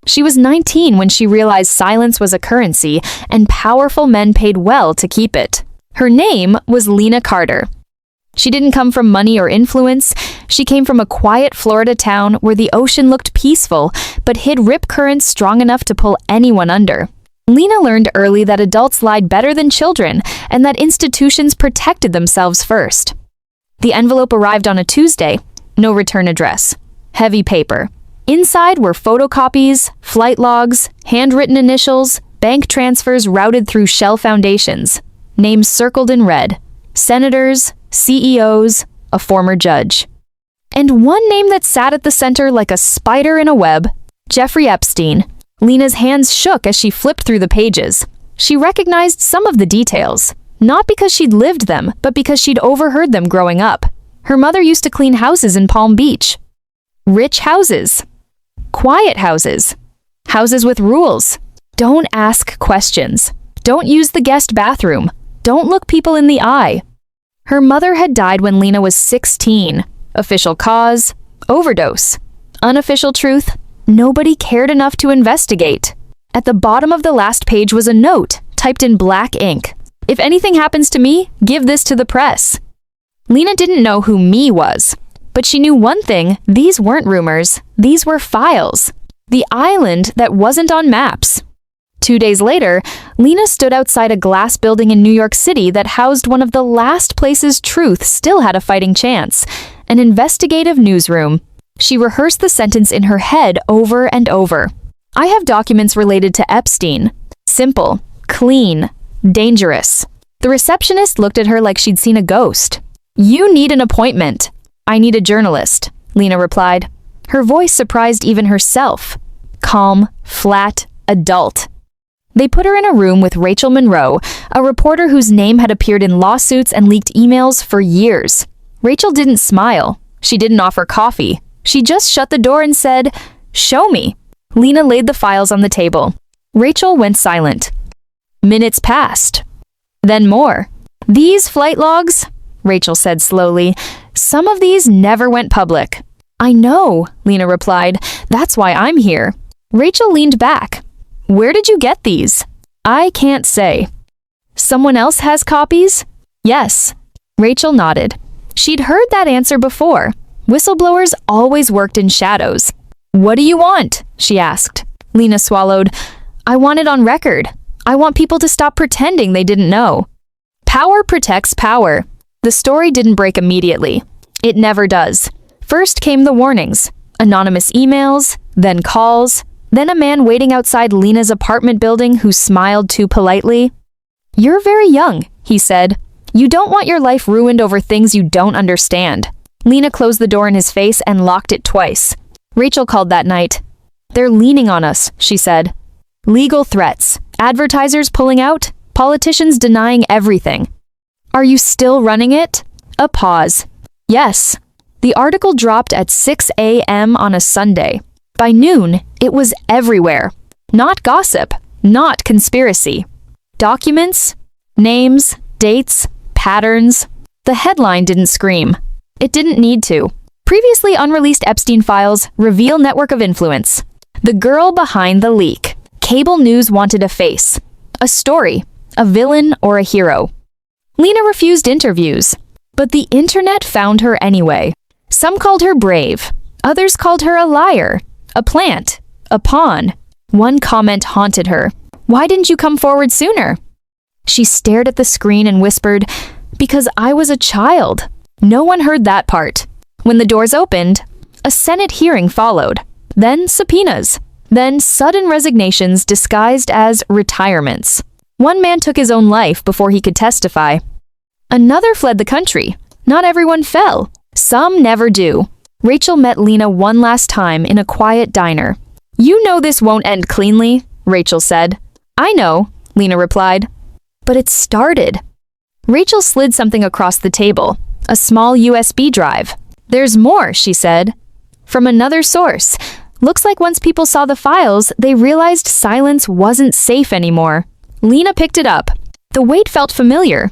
She was 19 when she realized silence was a currency, and powerful men paid well to keep it. Her name was Lena Carter. She didn't come from money or influence. She came from a quiet Florida town where the ocean looked peaceful, but hid rip currents strong enough to pull anyone under. Lena learned early that adults lied better than children, and that institutions protected themselves first. The envelope arrived on a Tuesday. No return address. Heavy paper. Inside were photocopies, flight logs, handwritten initials, bank transfers routed through shell foundations, names circled in red, senators, CEOs, a former judge. And one name that sat at the center like a spider in a web, Jeffrey Epstein. Lena's hands shook as she flipped through the pages. She recognized some of the details, not because she'd lived them, but because she'd overheard them growing up. Her mother used to clean houses in Palm Beach. Rich houses. Quiet houses. Houses with rules. Don't ask questions. Don't use the guest bathroom. Don't look people in the eye. Her mother had died when Lena was 16. Official cause, overdose. Unofficial truth, nobody cared enough to investigate. At the bottom of the last page was a note, typed in black ink. If anything happens to me, give this to the press. Lena didn't know who me was, but she knew one thing: these weren't rumors, these were files. The island that wasn't on maps. 2 days later, Lena stood outside a glass building in New York City that housed one of the last places truth still had a fighting chance, an investigative newsroom. She rehearsed the sentence in her head over and over. I have documents related to Epstein. Simple, clean, dangerous. The receptionist looked at her like she'd seen a ghost. You need an appointment. I need a journalist, Lena replied. Her voice surprised even herself. Calm, flat, adult. They put her in a room with Rachel Monroe, a reporter whose name had appeared in lawsuits and leaked emails for years. Rachel didn't smile. She didn't offer coffee. She just shut the door and said, "Show me." Lena laid the files on the table. Rachel went silent. Minutes passed. Then more. These flight logs, Rachel said slowly, some of these never went public. I know, Lena replied. That's why I'm here. Rachel leaned back. Where did you get these? I can't say. Someone else has copies? Yes. Rachel nodded. She'd heard that answer before. Whistleblowers always worked in shadows. What do you want? She asked. Lena swallowed. I want it on record. I want people to stop pretending they didn't know. Power protects power. The story didn't break immediately. It never does. First came the warnings. Anonymous emails, then calls, then a man waiting outside Lena's apartment building who smiled too politely. You're very young, he said. You don't want your life ruined over things you don't understand. Lena closed the door in his face and locked it twice. Rachel called that night. They're leaning on us, she said. Legal threats, advertisers pulling out, politicians denying everything. Are you still running it? A pause. Yes. The article dropped at 6 a.m. on a Sunday. By noon, it was everywhere. Not gossip, not conspiracy. Documents, names, dates, patterns. The headline didn't scream. It didn't need to. Previously unreleased Epstein files reveal network of influence. The girl behind the leak. Cable news wanted a face, a story, a villain or a hero. Lena refused interviews, but the internet found her anyway. Some called her brave. Others called her a liar, a plant, a pawn. One comment haunted her. Why didn't you come forward sooner? She stared at the screen and whispered, because I was a child. No one heard that part. When the doors opened, a Senate hearing followed. Then subpoenas. Then sudden resignations disguised as retirements. One man took his own life before he could testify. Another fled the country. Not everyone fell. Some never do. Rachel met Lena one last time in a quiet diner. You know this won't end cleanly, Rachel said. I know, Lena replied. But it started. Rachel slid something across the table. A small USB drive. There's more, she said. From another source. Looks like once people saw the files, they realized silence wasn't safe anymore. Lena picked it up. The weight felt familiar.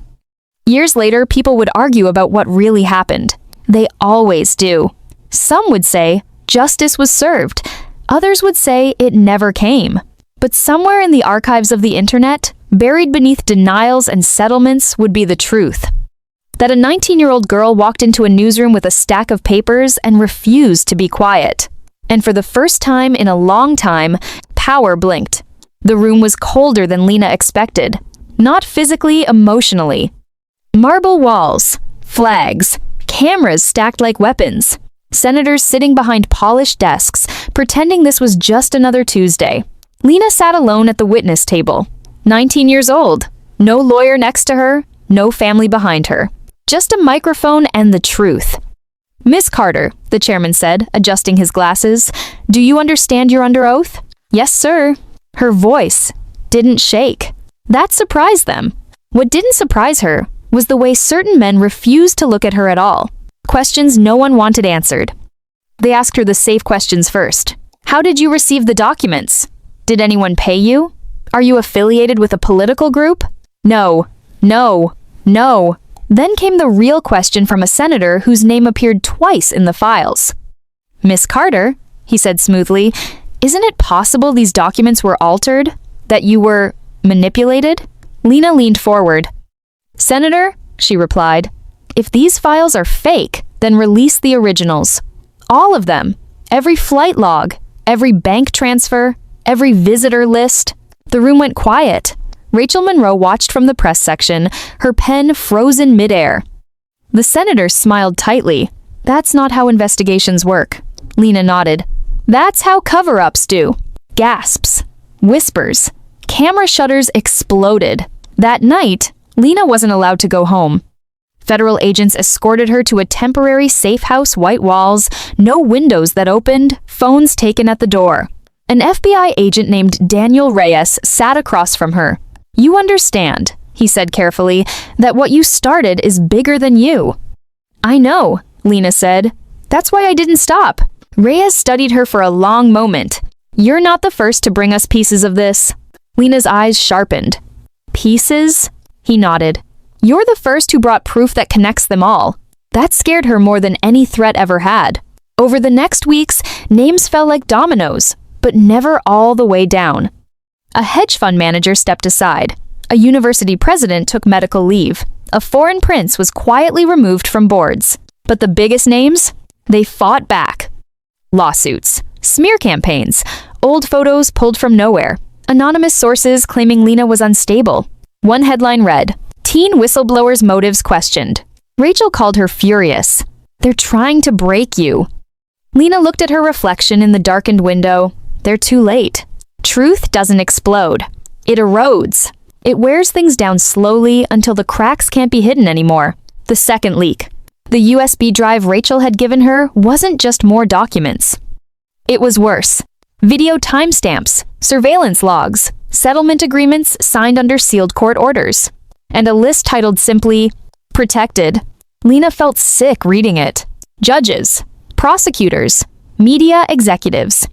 Years later, people would argue about what really happened. They always do. Some would say justice was served. Others would say it never came. But somewhere in the archives of the internet, buried beneath denials and settlements, would be the truth. That a 19-year-old girl walked into a newsroom with a stack of papers and refused to be quiet. And for the first time in a long time, power blinked. The room was colder than Lena expected. Not physically, emotionally. Marble walls, flags, cameras stacked like weapons. Senators sitting behind polished desks, pretending this was just another Tuesday. Lena sat alone at the witness table. 19 years old. No lawyer next to her, no family behind her. Just a microphone and the truth. "Miss Carter," the chairman said, adjusting his glasses, "do you understand you're under oath?" "Yes, sir." Her voice didn't shake. That surprised them. What didn't surprise her was the way certain men refused to look at her at all. Questions no one wanted answered. They asked her the safe questions first. "How did you receive the documents? Did anyone pay you? Are you affiliated with a political group?" No, no, no. Then came the real question from a senator whose name appeared twice in the files. "Miss Carter," he said smoothly, "isn't it possible these documents were altered? That you were manipulated?" Lena leaned forward. "Senator," she replied, "if these files are fake, then release the originals. All of them. Every flight log, every bank transfer, every visitor list." The room went quiet. Rachel Monroe watched from the press section, her pen frozen midair. The senator smiled tightly. "That's not how investigations work." Lena nodded. "That's how cover-ups do." Gasps. Whispers. Camera shutters exploded. That night, Lena wasn't allowed to go home. Federal agents escorted her to a temporary safe house, white walls, no windows that opened, phones taken at the door. An FBI agent named Daniel Reyes sat across from her. "You understand," he said carefully, "that what you started is bigger than you." "I know," Lena said. "That's why I didn't stop." Reyes studied her for a long moment. "You're not the first to bring us pieces of this." Lena's eyes sharpened. "Pieces?" He nodded. "You're the first who brought proof that connects them all." That scared her more than any threat ever had. Over the next weeks, names fell like dominoes, but never all the way down. A hedge fund manager stepped aside. A university president took medical leave. A foreign prince was quietly removed from boards. But the biggest names? They fought back. Lawsuits, smear campaigns, old photos pulled from nowhere, anonymous sources claiming Lena was unstable. One headline read, "Teen whistleblower's motives questioned." Rachel called her furious. "They're trying to break you." Lena looked at her reflection in the darkened window. They're too late. Truth doesn't explode. It erodes. It wears things down slowly until the cracks can't be hidden anymore. The second leak. The USB drive Rachel had given her wasn't just more documents. It was worse. Video timestamps, surveillance logs, settlement agreements signed under sealed court orders, and a list titled simply, "Protected." Lena felt sick reading it. Judges, prosecutors, media executives.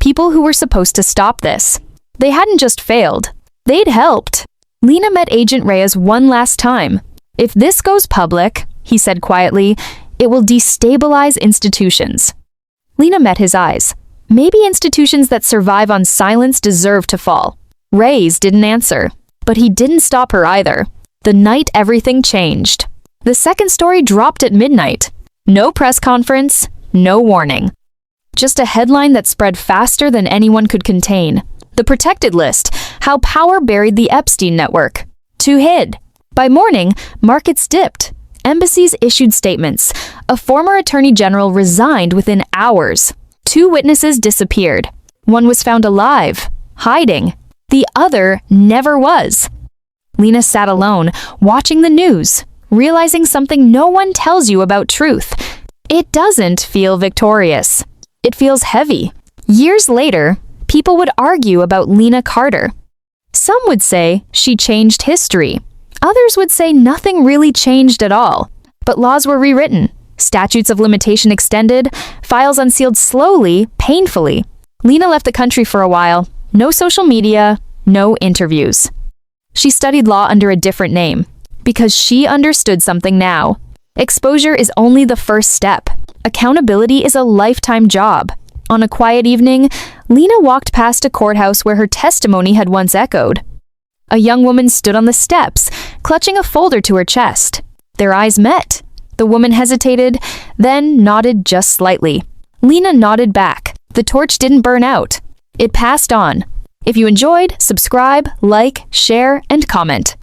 People who were supposed to stop this. They hadn't just failed. They'd helped. Lena met Agent Reyes one last time. "If this goes public," he said quietly, "it will destabilize institutions." Lena met his eyes. Maybe institutions that survive on silence deserve to fall. Reyes didn't answer, but he didn't stop her either. The night everything changed. The second story dropped at midnight. No press conference, no warning. Just a headline that spread faster than anyone could contain. The protected list, how power buried the Epstein network. Too hid. By morning, markets dipped. Embassies issued statements. A former attorney general resigned within hours. 2 witnesses disappeared. One was found alive, hiding. The other never was. Lena sat alone, watching the news, realizing something no one tells you about truth. It doesn't feel victorious. It feels heavy. Years later, people would argue about Lena Carter. Some would say she changed history. Others would say nothing really changed at all. But laws were rewritten, statutes of limitation extended, files unsealed slowly, painfully. Lena left the country for a while. No social media, no interviews. She studied law under a different name, because she understood something now. Exposure is only the first step. Accountability is a lifetime job. On a quiet evening, Lena walked past a courthouse where her testimony had once echoed. A young woman stood on the steps, clutching a folder to her chest. Their eyes met. The woman hesitated, then nodded just slightly. Lena nodded back. The torch didn't burn out. It passed on. If you enjoyed, subscribe, like, share, and comment.